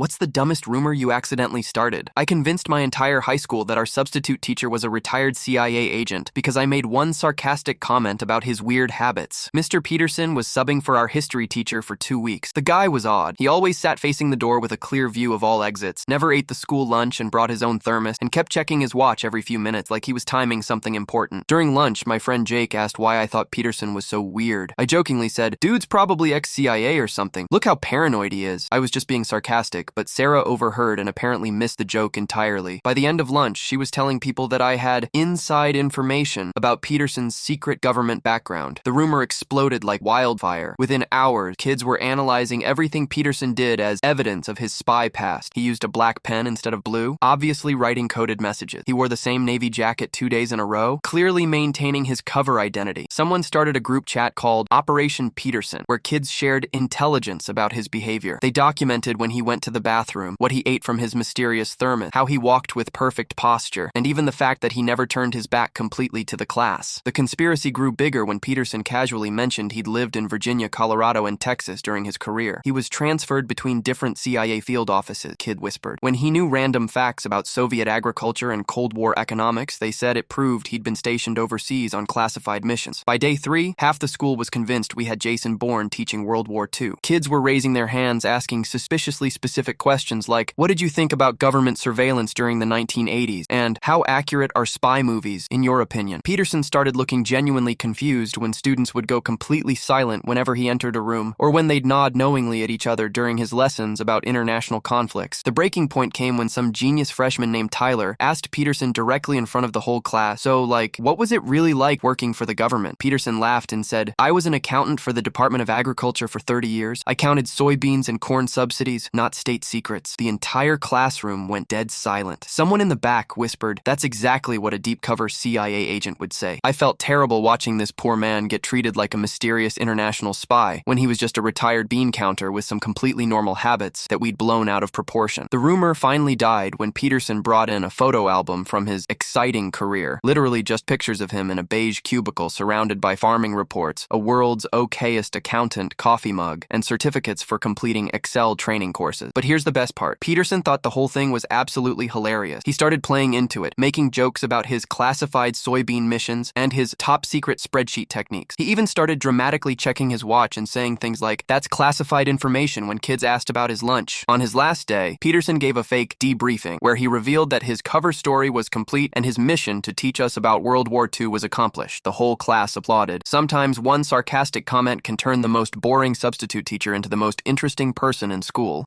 What's the dumbest rumor you accidentally started? I convinced my entire high school that our substitute teacher was a retired CIA agent because I made one sarcastic comment about his weird habits. Mr. Peterson was subbing for our history teacher for 2 weeks. The guy was odd. He always sat facing the door with a clear view of all exits, never ate the school lunch and brought his own thermos, and kept checking his watch every few minutes like he was timing something important. During lunch, my friend Jake asked why I thought Peterson was so weird. I jokingly said, "Dude's probably ex-CIA or something. Look how paranoid he is." I was just being sarcastic, but Sarah overheard and apparently missed the joke entirely. By the end of lunch, she was telling people that I had inside information about Peterson's secret government background. The rumor exploded like wildfire. Within hours, kids were analyzing everything Peterson did as evidence of his spy past. He used a black pen instead of blue, obviously writing coded messages. He wore the same navy jacket 2 days in a row, clearly maintaining his cover identity. Someone started a group chat called Operation Peterson, where kids shared intelligence about his behavior. They documented when he went to the bathroom, what he ate from his mysterious thermos, how he walked with perfect posture, and even the fact that he never turned his back completely to the class. The conspiracy grew bigger when Peterson casually mentioned he'd lived in Virginia, Colorado, and Texas during his career. He was transferred between different CIA field offices, kid whispered. When he knew random facts about Soviet agriculture and Cold War economics, they said it proved he'd been stationed overseas on classified missions. By day 3, half the school was convinced we had Jason Bourne teaching World War II. Kids were raising their hands asking suspiciously specific questions like, "What did you think about government surveillance during the 1980s?" and "How accurate are spy movies, in your opinion?" Peterson started looking genuinely confused when students would go completely silent whenever he entered a room, or when they'd nod knowingly at each other during his lessons about international conflicts. The breaking point came when some genius freshman named Tyler asked Peterson directly in front of the whole class, "So, what was it really like working for the government?" Peterson laughed and said, "I was an accountant for the Department of Agriculture for 30 years. I counted soybeans and corn subsidies, not state secrets." The entire classroom went dead silent. Someone in the back whispered, "That's exactly what a deep-cover CIA agent would say." I felt terrible watching this poor man get treated like a mysterious international spy when he was just a retired bean counter with some completely normal habits that we'd blown out of proportion. The rumor finally died when Peterson brought in a photo album from his exciting career, literally just pictures of him in a beige cubicle surrounded by farming reports, a world's okayest accountant coffee mug, and certificates for completing Excel training courses. But here's the best part. Peterson thought the whole thing was absolutely hilarious. He started playing into it, making jokes about his classified soybean missions and his top-secret spreadsheet techniques. He even started dramatically checking his watch and saying things like, "That's classified information," when kids asked about his lunch. On his last day, Peterson gave a fake debriefing where he revealed that his cover story was complete and his mission to teach us about World War II was accomplished. The whole class applauded. Sometimes one sarcastic comment can turn the most boring substitute teacher into the most interesting person in school.